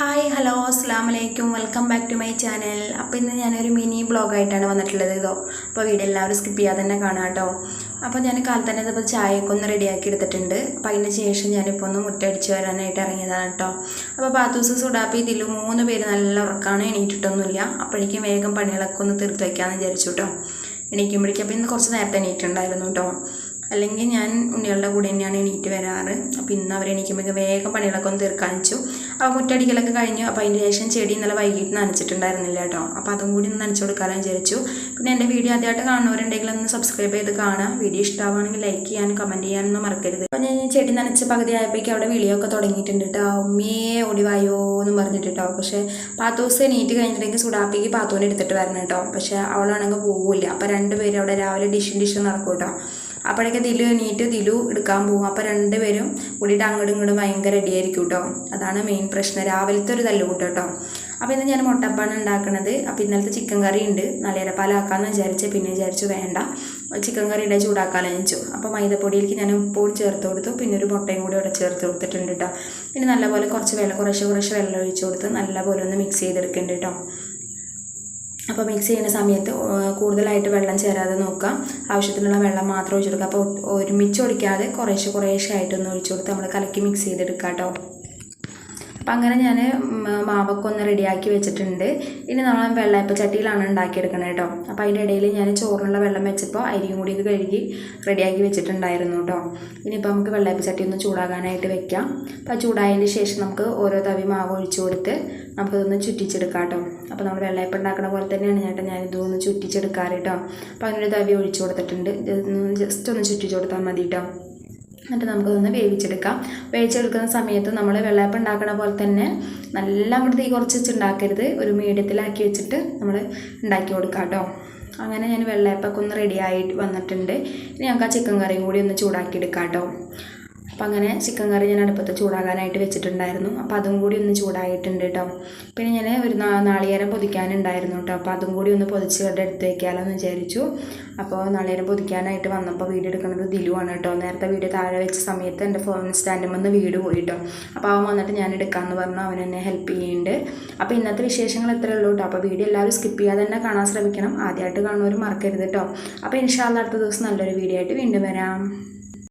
Hi hello അസ്സാം വലൈക്കും welcome back to my channel. അപ്പോൾ ഇന്ന് ഞാനൊരു മിനി ബ്ലോഗായിട്ടാണ് വന്നിട്ടുള്ളത് ഇതോ. അപ്പോൾ വീഡിയോ എല്ലാവരും സ്കിപ്പ് ചെയ്യാതെ തന്നെ കാണാം കേട്ടോ. അപ്പോൾ ഞാൻ കാലത്ത് തന്നെ ഇപ്പോൾ ചായയൊക്കെ ഒന്ന് റെഡിയാക്കി എടുത്തിട്ടുണ്ട്. അപ്പോൾ അതിന് ശേഷം ഞാനിപ്പോൾ ഒന്ന് മുറ്റടിച്ച് വരാനായിട്ട് ഇറങ്ങിയതാണ് കേട്ടോ. അപ്പോൾ പാത്തൂസ് സുഡാപ്പി ഇതിൽ 3 പേര് നല്ല ഉറക്കാണ്, എണീറ്റിട്ടൊന്നുമില്ല. അപ്പോഴേക്കും വേഗം പണികളൊക്കെ ഒന്ന് തീർത്ത് വയ്ക്കാമെന്ന് വിചാരിച്ചു കേട്ടോ. എണീക്കുമ്പോഴേക്കും അപ്പോൾ ഇന്ന് കുറച്ച് നേരത്തെ എണീറ്റുണ്ടായിരുന്നു കേട്ടോ. അല്ലെങ്കിൽ ഞാൻ ഉണ്ണികളുടെ കൂടെ തന്നെയാണ് എണീറ്റ് വരാറ്. അപ്പോൾ ഇന്ന് അവർ എണീക്കുമ്പോഴേക്കും വേഗം പണികളൊക്കെ ഒന്ന് തീർക്കാൻ വെച്ചു. അപ്പോൾ മുറ്റടിക്കലൊക്കെ കഴിഞ്ഞു. അപ്പോൾ അതിൻ്റെ ശേഷം ചെടി ഇന്നലെ വൈകിട്ട് നനച്ചിട്ടുണ്ടായിരുന്നില്ല കേട്ടോ. അപ്പോൾ അതും കൂടി ഒന്ന് നനച്ചു കൊടുക്കാമെന്ന് വിചാരിച്ചു. പിന്നെ എൻ്റെ വീഡിയോ ആദ്യമായിട്ട് കാണുന്നവരുണ്ടെങ്കിൽ ഒന്ന് സബ്സ്ക്രൈബ് ചെയ്ത് കാണാം. വീഡിയോ ഇഷ്ടമാണെങ്കിൽ ലൈക്ക് ചെയ്യാനും കമൻറ്റ് ചെയ്യാനൊന്നും മറക്കരുത്. അപ്പോൾ ഞാൻ ചെടി നനച്ച് പകുതി ആയപ്പോഴേക്കും അവിടെ വിളിയൊക്കെ തുടങ്ങിയിട്ടുണ്ട് കേട്ടോ. ഉമ്മയെ ഓടിവായോ എന്നും പറഞ്ഞിട്ട് കേട്ടോ. പക്ഷേ പാത്തൂസ് എണീറ്റ് കഴിഞ്ഞിട്ടുണ്ടെങ്കിൽ സുഡാപ്പിക്ക് പാത്തൂനെ എടുത്തിട്ട് വരണം കേട്ടോ. പക്ഷേ അവളാണെങ്കിൽ പോവില്ല. അപ്പോൾ 2 പേര് അവിടെ രാവിലെ ഡിഷ് നടക്കും കേട്ടോ. അപ്പോഴേക്ക് ദിലു എണീറ്റ് ദിലു എടുക്കാൻ പോകും. അപ്പോൾ 2 പേരും കൂടിയിട്ട് അങ്ങോട്ടും ഇങ്ങോട്ടും ഭയങ്കര അടിയായിരിക്കും കേട്ടോ. അതാണ് മെയിൻ പ്രശ്നം, രാവിലത്തെ ഒരു തല്ലുകൂട്ടം കേട്ടോ. അപ്പോൾ ഇന്ന് ഞാൻ മുട്ടപ്പാണ് ഉണ്ടാക്കുന്നത്. അപ്പോൾ ഇന്നലത്തെ ചിക്കൻ കറി ഉണ്ട്, നാളികേരപ്പാലാക്കാമെന്ന് വിചാരിച്ച്. പിന്നെ വിചാരിച്ചു വേണ്ട, ചിക്കൻ കറി ഉണ്ടായി ചൂടാക്കാമെന്ന് വെച്ചു. അപ്പോൾ മൈദപ്പൊടിയിലേക്ക് ഞാൻ ഉപ്പും ചേർത്ത് കൊടുത്തു. പിന്നെ ഒരു മുട്ടയും കൂടി അവിടെ ചേർത്ത് കൊടുത്തിട്ടുണ്ട് കേട്ടോ. പിന്നെ നല്ലപോലെ കുറച്ച് വെള്ളം ഒഴിച്ച് കൊടുത്ത് നല്ലപോലെ ഒന്ന് മിക്സ് ചെയ്തെടുക്കുന്നുണ്ട് കേട്ടോ. അപ്പോൾ മിക്സ് ചെയ്യുന്ന സമയത്ത് കൂടുതലായിട്ട് വെള്ളം ചേരാതെ നോക്കാം. ആവശ്യത്തിനുള്ള വെള്ളം മാത്രം ഒഴിച്ചു കൊടുക്കുക. അപ്പോൾ ഒരുമിച്ച് ഒഴിക്കാതെ കുറേശ്ശെ ആയിട്ടൊന്ന് ഒഴിച്ചു കൊടുത്ത് നമ്മൾ കലക്കി മിക്സ് ചെയ്തെടുക്കാം കേട്ടോ. അപ്പം അങ്ങനെ ഞാൻ മാവൊക്കെ ഒന്ന് റെഡിയാക്കി വെച്ചിട്ടുണ്ട്. ഇനി നമ്മൾ വെള്ളയപ്പ ചട്ടിയിലാണ് ഉണ്ടാക്കിയെടുക്കണത് കേട്ടോ. അപ്പോൾ അതിൻ്റെ ഇടയിൽ ഞാൻ ചോറിനുള്ള വെള്ളം വെച്ചപ്പോൾ അരിയും കൂടി കഴുകി റെഡിയാക്കി വെച്ചിട്ടുണ്ടായിരുന്നു കേട്ടോ. ഇനിയിപ്പോൾ നമുക്ക് വെള്ളയപ്പ ചട്ടി ഒന്ന് ചൂടാകാനായിട്ട് വെക്കാം. അപ്പോൾ ചൂടായതിന് ശേഷം നമുക്ക് ഓരോ തവി മാവ് ഒഴിച്ചു കൊടുത്ത് നമുക്കിതൊന്ന് ചുറ്റിച്ചെടുക്കാം കേട്ടോ. അപ്പോൾ നമ്മൾ വെള്ളയപ്പം ഉണ്ടാക്കുന്ന പോലെ തന്നെയാണ് ഞാനിതൊന്ന് ചുറ്റിച്ചെടുക്കാറ് കേട്ടോ. അപ്പോൾ അതിനൊരു തവി ഒഴിച്ചു കൊടുത്തിട്ടുണ്ട്. ജസ്റ്റ് ഒന്ന് ചുറ്റിച്ച് കൊടുത്താൽ മതി കേട്ടോ. എന്നിട്ട് നമുക്കതൊന്ന് വേവിച്ചെടുക്കുന്ന സമയത്ത് നമ്മൾ വെള്ളയപ്പം ഉണ്ടാക്കുന്ന പോലെ തന്നെ നല്ല അങ്ങോട്ട് തീ കുറച്ച് വെച്ചുണ്ടാക്കരുത്, ഒരു മീഡിയത്തിലാക്കി വെച്ചിട്ട് നമ്മൾ ഉണ്ടാക്കി കൊടുക്കാം കേട്ടോ. അങ്ങനെ ഞാൻ വെള്ളയപ്പൊക്കെ ഒന്ന് റെഡി ആയിട്ട് വന്നിട്ടുണ്ട്. ഇനി ഞങ്ങൾക്ക് ആ ചിക്കൻ കറിയും കൂടി ഒന്ന് ചൂടാക്കി എടുക്കാം കേട്ടോ. അപ്പോൾ അങ്ങനെ ചിക്കൻ കറി ഞാൻ അടുപ്പത്ത് ചൂടാകാനായിട്ട് വെച്ചിട്ടുണ്ടായിരുന്നു. അപ്പോൾ അതും കൂടി ഒന്ന് ചൂടായിട്ടുണ്ട് കേട്ടോ. പിന്നെ ഞാൻ ഒരു നാളികേരം പൊതിക്കാനുണ്ടായിരുന്നു കേട്ടോ. അപ്പോൾ അതും കൂടി ഒന്ന് പൊതിച്ച് എടുത്ത് വയ്ക്കാമല്ലോ എന്ന് വിചാരിച്ചു. അപ്പോൾ നാളികേരം പൊതിക്കാനായിട്ട് വന്നപ്പോൾ വീഡിയോ എടുക്കുന്നത് ദിലുവാണ് കേട്ടോ. നേരത്തെ വീഡിയോ താഴെ വെച്ച സമയത്ത് എൻ്റെ ഫോൺ സ്റ്റാൻഡിൽ നിന്ന് വീട് പോയിട്ടോ. അപ്പോൾ അവൻ വന്നിട്ട് ഞാൻ എടുക്കാമെന്ന് പറഞ്ഞു, അവൻ എന്നെ ഹെൽപ്പ് ചെയ്യുന്നുണ്ട്. അപ്പോൾ ഇന്നത്തെ വിശേഷങ്ങൾ എത്രയേ ഉള്ളൂ കേട്ടോ. അപ്പോൾ വീഡിയോ എല്ലാവരും സ്കിപ്പ് ചെയ്യാതെ തന്നെ കാണാൻ ശ്രമിക്കണം. ആദ്യമായിട്ട് കാണുന്നവർ മറക്കരുത് കേട്ടോ. അപ്പോൾ ഇൻഷാ അല്ലാഹ് അടുത്ത ദിവസം നല്ലൊരു വീഡിയോ ആയിട്ട് വീണ്ടും വരാം.